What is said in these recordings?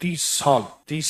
30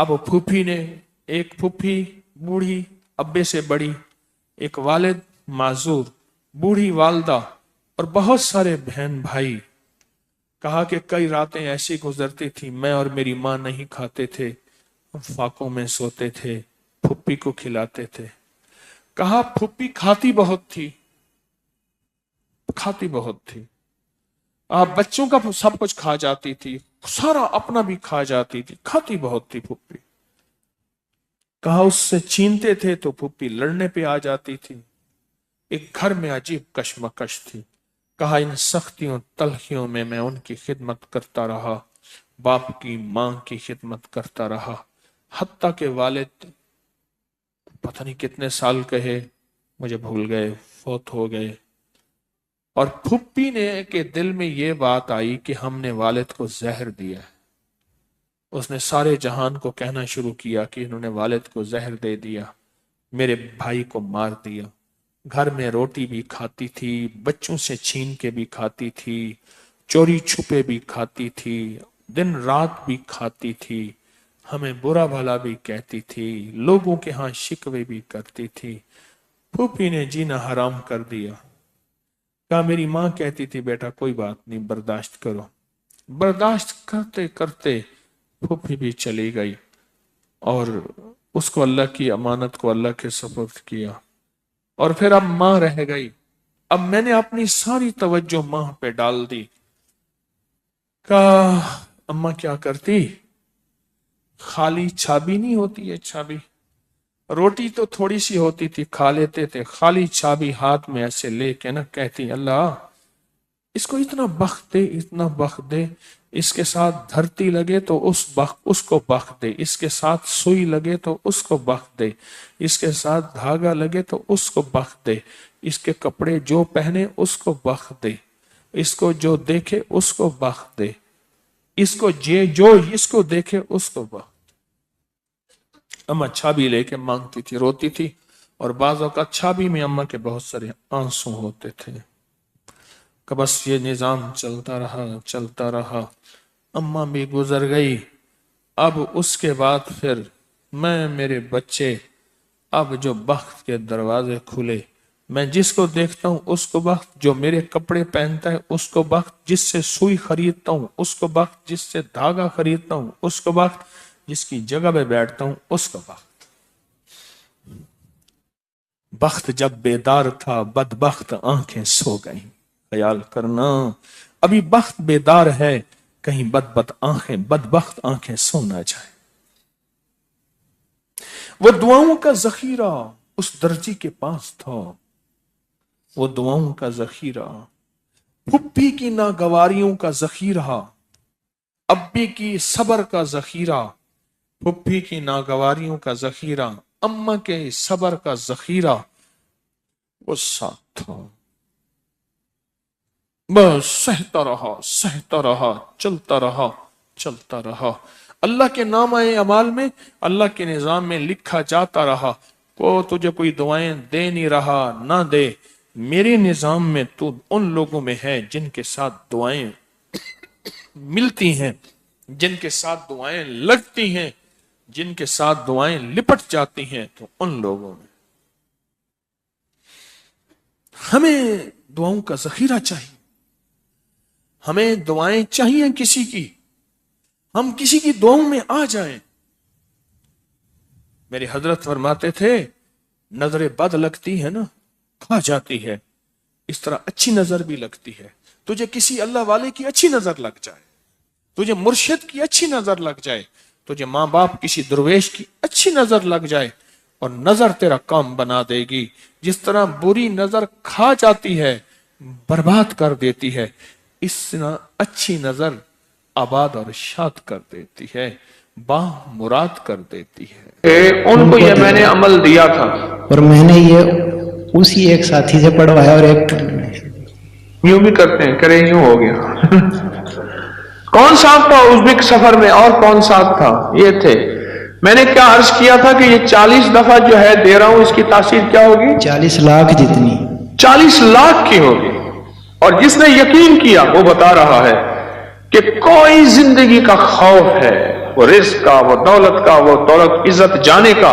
اب پھوپھی نے، ایک پھوپھی بوڑھی ابے سے بڑی، ایک والد معذور، بوڑھی والدہ اور بہت سارے بہن بھائی، کہا کہ کئی راتیں ایسی گزرتی تھی میں اور میری ماں نہیں کھاتے تھے، فاقوں میں سوتے تھے، پھوپھی کو کھلاتے تھے۔ کہا پھوپھی کھاتی بہت تھی، کھاتی بہت تھی، آپ بچوں کا سب کچھ کھا جاتی تھی، سارا اپنا بھی کھا جاتی تھی، کھاتی بہت تھی پھوپھی۔ کہا اس سے چھینتے تھے تو پھوپھی لڑنے پہ آ جاتی تھی، ایک گھر میں عجیب کشمکش تھی۔ کہا ان سختیوں تلخیوں میں میں ان کی خدمت کرتا رہا، باپ کی ماں کی خدمت کرتا رہا، حتیٰ کہ والد پتہ نہیں کتنے سال کہے مجھے بھول گئے، فوت ہو گئے۔ اور پھوپھی نے کے دل میں یہ بات آئی کہ ہم نے والد کو زہر دیا ہے۔ اس نے سارے جہان کو کہنا شروع کیا کہ انہوں نے والد کو زہر دے دیا، میرے بھائی کو مار دیا۔ گھر میں روٹی بھی کھاتی تھی، بچوں سے چھین کے بھی کھاتی تھی، چوری چھپے بھی کھاتی تھی، دن رات بھی کھاتی تھی، ہمیں برا بھلا بھی کہتی تھی، لوگوں کے ہاں شکوے بھی کرتی تھی۔ پھوپھی نے جینا حرام کر دیا۔ کہا میری ماں کہتی تھی بیٹا کوئی بات نہیں، برداشت کرو۔ برداشت کرتے کرتے پھوپھی بھی چلی گئی اور اس کو اللہ کی امانت کو اللہ کے سپرد کیا، اور پھر اب ماں رہ گئی۔ اب میں نے اپنی ساری توجہ ماں پہ ڈال دی۔ کہا اماں کیا کرتی، خالی چھابی نہیں ہوتی ہے، چھابی روٹی تو تھوڑی سی ہوتی تھی کھا لیتے تھے، خالی چھابی ہاتھ میں ایسے لے کے نا کہتی اللہ اس کو اتنا بخت دے، اتنا بخت دے، اس کے ساتھ دھرتی لگے تو اس کو بخت دے، اس کے ساتھ سوئی لگے تو اس کو بخت دے، اس کے ساتھ دھاگا لگے تو اس کو بخت دے، اس کے کپڑے جو پہنے اس کو بخت دے، اس کو جو دیکھے اس کو بخت دے، اس کو جو اس کو دیکھے اس کو بخت۔ اماں چھابی لے کے مانگتی تھی، روتی تھی، اور بعض اوقات چھابی میں اماں کے بہت سارے آنسو ہوتے تھے۔ کہ بس یہ نظام چلتا رہا چلتا رہا، اماں بھی گزر گئی۔ اب اس کے بعد پھر میں، میرے بچے، اب جو بخت کے دروازے کھلے، میں جس کو دیکھتا ہوں اس کو بخت، جو میرے کپڑے پہنتا ہے اس کو بخت، جس سے سوئی خریدتا ہوں اس کو بخت، جس سے دھاگا خریدتا ہوں اس کو بخت، جس کی جگہ پہ بیٹھتا ہوں اس کو بخت۔ بخت جب بیدار تھا بدبخت آنکھیں سو گئیں۔ خیال کرنا ابھی بخت بیدار ہے، کہیں بدبخت آنکھیں سو نہ جائے۔ وہ دعاؤں کا ذخیرہ اس درجی کے پاس تھا، وہ دعاؤں کا ذخیرہ، پھپھی کی ناگواریوں کا ذخیرہ، ابی کی صبر کا ذخیرہ، پھپھی کی ناگواریوں کا ذخیرہ، اماں کے صبر کا ذخیرہ وہ ساتھ تھا۔ بس سہتا رہا، چلتا رہا، اللہ کے نامہ اعمال میں، اللہ کے نظام میں لکھا جاتا رہا۔ کو تجھے کوئی دعائیں دے نہیں رہا، نہ دے، میرے نظام میں تو ان لوگوں میں ہے جن کے ساتھ دعائیں ملتی ہیں، جن کے ساتھ دعائیں لگتی ہیں، جن کے ساتھ دعائیں لپٹ جاتی ہیں، تو ان لوگوں میں ہمیں دعاؤں کا ذخیرہ چاہیے، ہمیں دعائیں چاہیے کسی کی، ہم کسی کی دعاؤں میں آ جائیں۔ میرے حضرت فرماتے تھے نظر بد لگتی ہے نا کھا جاتی ہے، اس طرح اچھی نظر بھی لگتی ہے۔ تجھے کسی اللہ والے کی اچھی نظر لگ جائے، تجھے مرشد کی اچھی نظر لگ جائے، تجھے ماں باپ کسی درویش کی اچھی نظر لگ جائے، اور نظر تیرا کام بنا دے گی۔ جس طرح بری نظر کھا جاتی ہے، برباد کر دیتی ہے، اس طرح اچھی نظر آباد اور شاد کر دیتی ہے، با مراد کر دیتی ہے۔ ان کو یہ میں نے عمل دیا تھا، اور میں نے یہ اسی ایک ساتھی سے پڑھوایا، اور ایک یوں بھی کرتے ہیں، کرے یوں ہو گیا۔ کون ساتھ تھا ازبک سفر میں، اور کون ساتھ تھا؟ یہ تھے۔ میں نے کیا عرض کیا تھا کہ یہ 40 دفعہ جو ہے دے رہا ہوں، اس کی تاثیر کیا ہوگی؟ 40 لاکھ جتنی، 40 لاکھ کی ہوگی۔ اور جس نے یقین کیا وہ بتا رہا ہے کہ کوئی زندگی کا خوف ہے وہ رزق کا، وہ دولت کا، وہ دولت عزت جانے کا،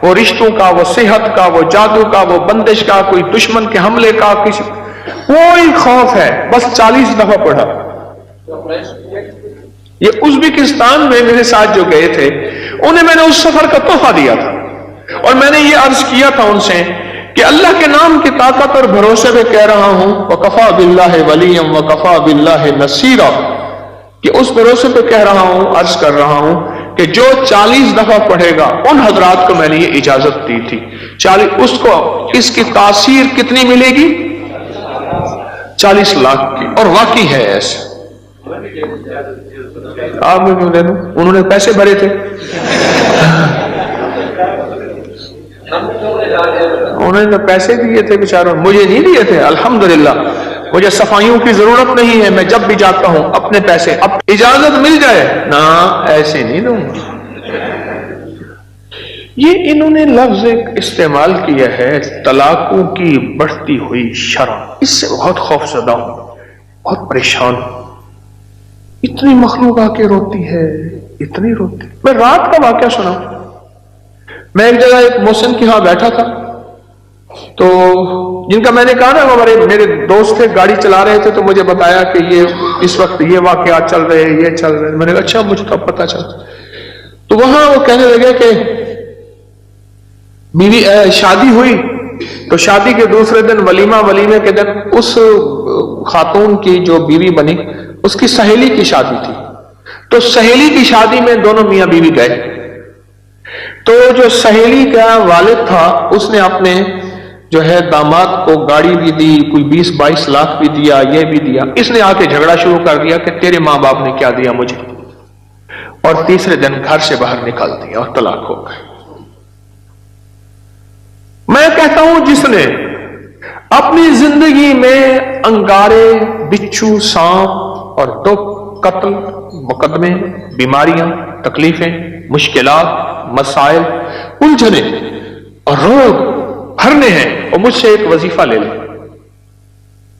وہ رشتوں کا، وہ صحت کا، وہ جادو کا، وہ بندش کا، کوئی دشمن کے حملے کا، کسی کوئی خوف ہے. بس 40 دفعہ پڑھا. یہ ازبکستان میں میرے ساتھ جو گئے تھے انہیں میں نے اس سفر کا تحفہ دیا تھا، اور میں نے یہ عرض کیا تھا ان سے کہ اللہ کے نام کی طاقت اور بھروسے پہ کہہ رہا ہوں وَكَفَى بِاللَّهِ وَلِيًّا وَكَفَى بِاللَّهِ نَصِيرًا، کہ اس بھروسے پہ کہہ رہا ہوں، عرض کر رہا ہوں کہ جو 40 دفعہ پڑھے گا، ان حضرات کو میں نے یہ اجازت دی تھی 40، اس کو اس کی تاثیر کتنی ملے گی؟ 40 لاکھ کی. اور واقعی ہے ایسے. آپ میں کیوں دے دوں؟ انہوں نے پیسے بھرے تھے، انہوں نے پیسے دیے تھے بیچاروں، مجھے نہیں دیے تھے. الحمدللہ مجھے صفائیوں کی ضرورت نہیں ہے، میں جب بھی جاتا ہوں اپنے پیسے، اب اجازت مل جائے نا ایسے نہیں دوں گا. یہ انہوں نے لفظ ایک استعمال کیا ہے طلاقوں کی بڑھتی ہوئی شرح. اس سے بہت خوف زدہ ہوں، بہت پریشان ہوں. اتنی مخلوق آ کے روتی ہے، اتنی روتی. میں رات کا واقعہ سنا. میں ایک جگہ ایک محسن کے ہاں بیٹھا تھا، تو جن کا میں نے کہا نا وہ میرے دوست تھے، گاڑی چلا رہے تھے، تو مجھے بتایا کہ یہ اس وقت یہ واقعات چل رہے ہیں، یہ چل رہے ہیں. میں نے کہا اچھا، مجھے تو پتا چلا. تو وہاں وہ کہنے لگے کہ بیوی شادی ہوئی، تو شادی کے دوسرے دن ولیمے کے دن اس خاتون کی جو بیوی بنی اس کی سہیلی کی شادی تھی. تو سہیلی کی شادی میں دونوں میاں بیوی گئے. تو جو سہیلی کا والد تھا اس نے اپنے جو ہے داماد کو گاڑی بھی دی، کوئی 20-22 لاکھ بھی دیا، یہ بھی دیا. اس نے آ کے جھگڑا شروع کر دیا کہ تیرے ماں باپ نے کیا دیا مجھے، اور تیسرے دن گھر سے باہر نکال دیا اور طلاق ہو گئے. میں کہتا ہوں جس نے اپنی زندگی میں انگارے، بچھو، سانپ اور دکھ، قتل، مقدمے، بیماریاں، تکلیفیں، مشکلات، مسائل، الجھنے اور روگ بھرنے ہیں، اور مجھ سے ایک وظیفہ لے لے.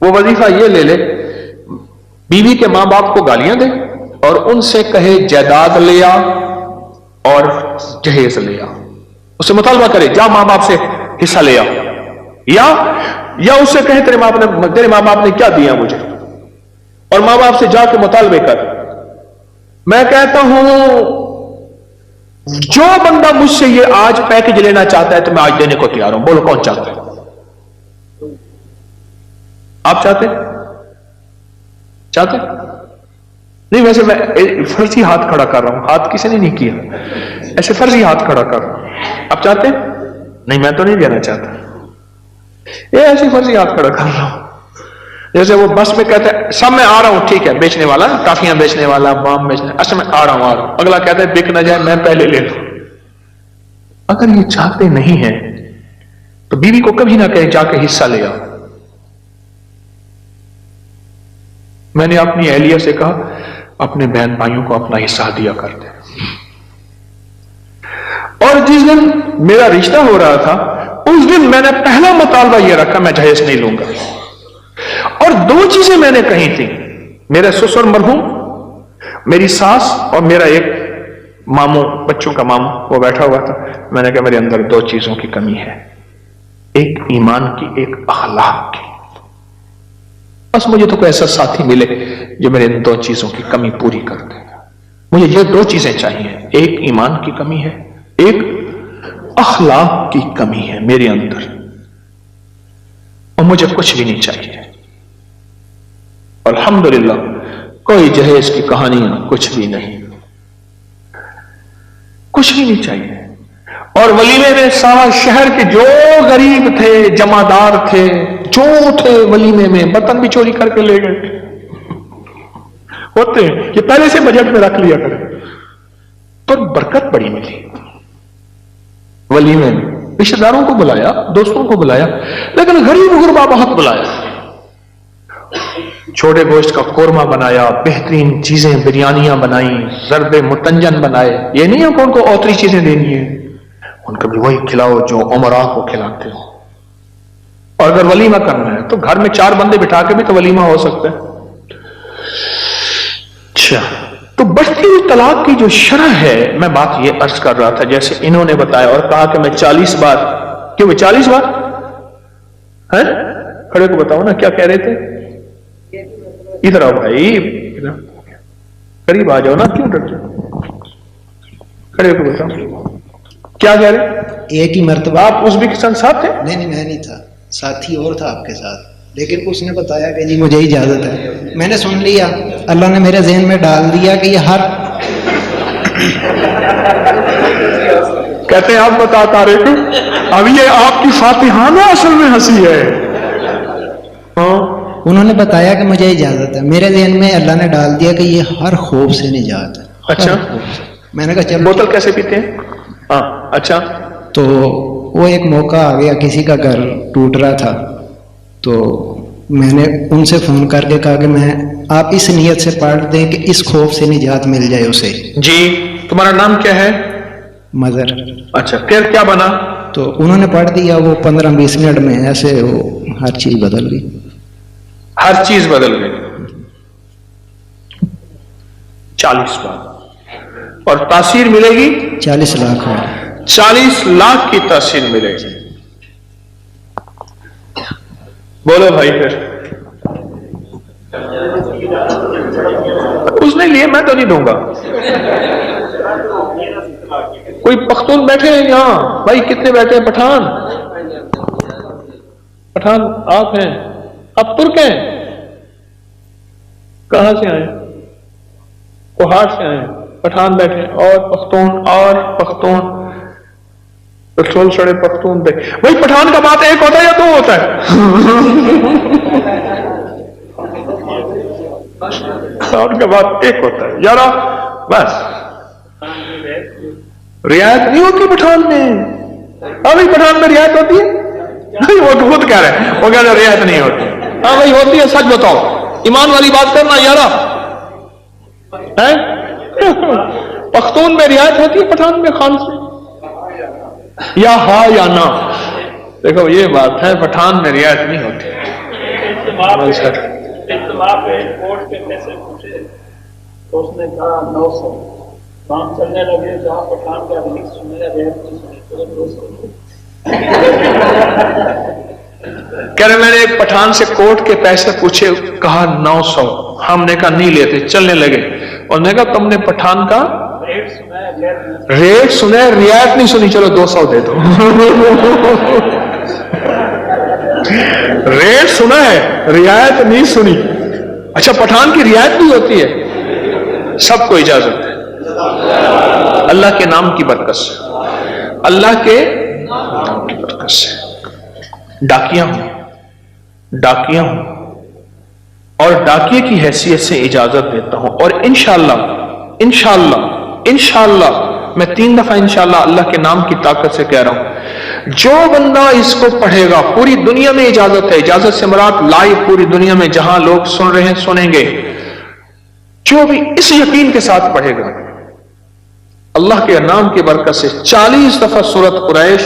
وہ وظیفہ یہ لے لے بیوی کے ماں باپ کو گالیاں دے اور ان سے کہے جائیداد لے آ اور جہیز لے آ. اس سے مطالبہ کرے جا ماں باپ سے حصہ لے آ، یا اس سے کہے تیرے ماں باپ نے کیا دیا مجھے، اور ماں باپ سے جا کے مطالبے کر. میں کہتا ہوں جو بندہ مجھ سے یہ آج پیکج لینا چاہتا ہے تو میں آج دینے کو تیار ہوں. بولو کون چاہتا ہے؟ آپ چاہتے نہیں؟ ویسے میں فرضی ہاتھ کھڑا کر رہا ہوں، ہاتھ کسی نے نہیں کیا، ایسے فرضی ہاتھ کھڑا کر رہا ہوں. آپ چاہتے ہیں؟ نہیں، میں تو نہیں دینا چاہتا. یہ ایسی فرضی ہاتھ کھڑا کر رہا ہوں جیسے وہ بس میں کہتے ہیں سب میں آ رہا ہوں، ٹھیک ہے، بیچنے والا، کافیاں بیچنے والا، بام بیچنے، اچھا میں آ رہا ہوں. اگلا کہتا ہے بک نہ جائے میں پہلے لے لوں. اگر یہ چاہتے نہیں ہیں تو بیوی کو کبھی نہ کہیں جا کے حصہ لے آؤ. میں نے اپنی اہلیہ سے کہا اپنے بہن بھائیوں کو اپنا حصہ دیا کرتے. اور جس دن میرا رشتہ ہو رہا تھا اس دن میں نے پہلا مطالبہ یہ رکھا میں جہیز نہیں لوں گا. اور 2 چیزیں میں نے کہی تھی. میرے سسر مرحوم، میری ساس اور میرا ایک ماموں، بچوں کا ماموں، وہ بیٹھا ہوا تھا. میں نے کہا میرے اندر 2 چیزوں کی کمی ہے، ایک ایمان کی، ایک اخلاق کی. بس مجھے تو کوئی ایسا ساتھی ملے جو میرے ان 2 چیزوں کی کمی پوری کر دے. مجھے یہ 2 چیزیں چاہیے، ایک ایمان کی کمی ہے، ایک اخلاق کی کمی ہے میرے اندر، اور مجھے کچھ بھی نہیں چاہیے. الحمدللہ کوئی جہیز کی کہانیاں کچھ بھی نہیں، کچھ بھی نہیں چاہیے. اور ولیمے میں سارا شہر کے جو غریب تھے، جمعدار تھے، جو تھے ولیمے میں، برتن بھی چوری کر کے لے گئے. ہوتے ہیں یہ پہلے سے بجٹ میں رکھ لیا کرے. تو برکت بڑی ملی ولیمے میں. رشتہ داروں کو بلایا، دوستوں کو بلایا، لیکن غریب غربا بہت بلایا. چھوٹے گوشت کا قورمہ بنایا، بہترین چیزیں، بریانیاں بنائیں، ضرب متنجن بنائے. یہ نہیں ہے کہ ان کو اوتری چیزیں دینی ہیں، ان کو بھی وہی کھلاؤ جو عمراء کو کھلاتے ہو. اور اگر ولیمہ کرنا ہے تو گھر میں 4 بندے بٹھا کے بھی تو ولیمہ ہو سکتا ہے. اچھا تو بڑھتی ہوئی طلاق کی جو شرح ہے، میں بات یہ عرض کر رہا تھا، جیسے انہوں نے بتایا اور کہا کہ میں 40 بار، کیوں میں 40 بار ہے؟ کھڑے کو بتاؤ نا کیا کہہ رہے تھے؟ ادھر آؤ بھائی، قریب آ جاؤ نا، کیوں ڈرتے؟ کھڑے کو بتاؤ کیا کہہ رہے؟ ایک ہی مرتبہ آپ ازبکستان ساتھ تھے؟ نہیں میں نہیں تھا، ساتھی اور تھا آپ کے ساتھ، لیکن اس نے بتایا کہ جی مجھے اجازت ہے، میں نے سن لیا، اللہ نے میرے ذہن میں ڈال دیا کہ یہ ہر کہتے ہیں آپ بتا طارق، اب یہ آپ کی فاتحانہ اصل میں ہنسی ہے۔ ہاں انہوں نے بتایا کہ مجھے اجازت ہے، میرے ذہن میں اللہ نے ڈال دیا کہ یہ ہر خوف سے نجات ہے۔ اچھا، میں نے کہا چلو، بوتل کیسے پیتے ہیں؟ ہاں اچھا، تو وہ ایک موقع آ گیا، کسی کا گھر ٹوٹ رہا تھا، تو میں نے ان سے فون کر کے کہا کہ آپ اس نیت سے پڑھ دیں کہ اس خوف سے نجات مل جائے اسے۔ جی تمہارا نام کیا ہے؟ مظہر۔ اچھا، پھر کیا بنا؟ تو انہوں نے پڑھ دیا، وہ 15-20 منٹ میں ایسے وہ ہر چیز بدل گئی، ہر چیز بدل گئی۔ 40 بار، اور تاثیر ملے گی 40 لاکھ ہو۔ 40 لاکھ کی تاثیر ملے گی۔ بولو بھائی، پھر اس نے لیے، میں تو نہیں دوں گا۔ کوئی پختون بیٹھے ہیں یہاں بھائی؟ کتنے بیٹھے ہیں؟ پٹھان آپ ہیں؟ آپ ترک ہیں؟ کہاں سے آئے؟ کوہاٹ سے آئے؟ پٹھان بیٹھے اور پختون پٹرول سڑے پختون پہ بھائی، پٹھان کا بات ایک ہوتا ہے یا دو ہوتا ہے؟ پٹھان کا بات ایک ہوتا ہے یارا، بس رعایت نہیں ہوتی پٹھان میں۔ ہاں بھائی، پٹھان میں رعایت ہوتی ہے؟ نہیں، وہ خود کہہ رہے ہیں، وہ کہہ رہے رعایت نہیں ہوتی۔ ہاں بھائی ہوتی ہے، سچ بتاؤ، ایمان والی بات کرنا یارا۔ پختون میں رعایت ہوتی ہے، پٹھان میں خان سے؟ یا ہاں یا نہ؟ دیکھو یہ بات ہے، پٹھان میں رعایت نہیں ہوتی۔ اجتماع پہ کوٹ کے پیسے پوچھے تو اس نے کہا 900، کام چلنے لگے، جہاں پٹھان کا ریلیز سنے ریٹ نہیں سنے تو 200۔ کہہ رہے میں نے ایک پٹھان سے کوٹ کے پیسے پوچھے، کہا 900، ہم نے کہا نہیں لیتے، چلنے لگے، اور نے کہا تم نے پٹھان کا ریٹ سنا ہے، رعایت نہیں سنی، چلو 200 دے دو۔ ریٹ سنا ہے، رعایت نہیں سنی۔ اچھا، پٹھان کی رعایت بھی ہوتی ہے؟ سب کو اجازت ہے، اللہ کے نام کی برکت سے، اللہ کے نام کی برکت سے۔ ڈاکیاں ہوں اور ڈاکیے کی حیثیت سے اجازت دیتا ہوں، اور انشاءاللہ میں 3 دفعہ انشاءاللہ اللہ کے نام کی طاقت سے کہہ رہا ہوں، جو بندہ اس کو پڑھے گا، پوری دنیا میں اجازت ہے، اجازت سے مراد لائیو پوری دنیا میں جہاں لوگ سن رہے ہیں سنیں گے، جو بھی اس یقین کے ساتھ پڑھے گا، اللہ کے نام کی برکت سے 40 دفعہ سورۃ قریش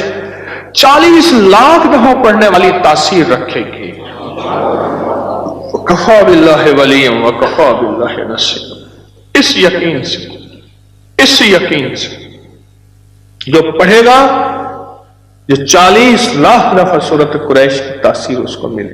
40 لاکھ دفعہ پڑھنے والی تاثیر رکھے گی۔ وَكَفَى بِاللَّهِ وَلِيًّا وَكَفَى بِاللَّهِ نَصِيرًا۔ اس یقین سے جو پڑھے گا، جو 40 لاکھ دفعہ سورۃ قریش کی تاثیر اس کو ملے۔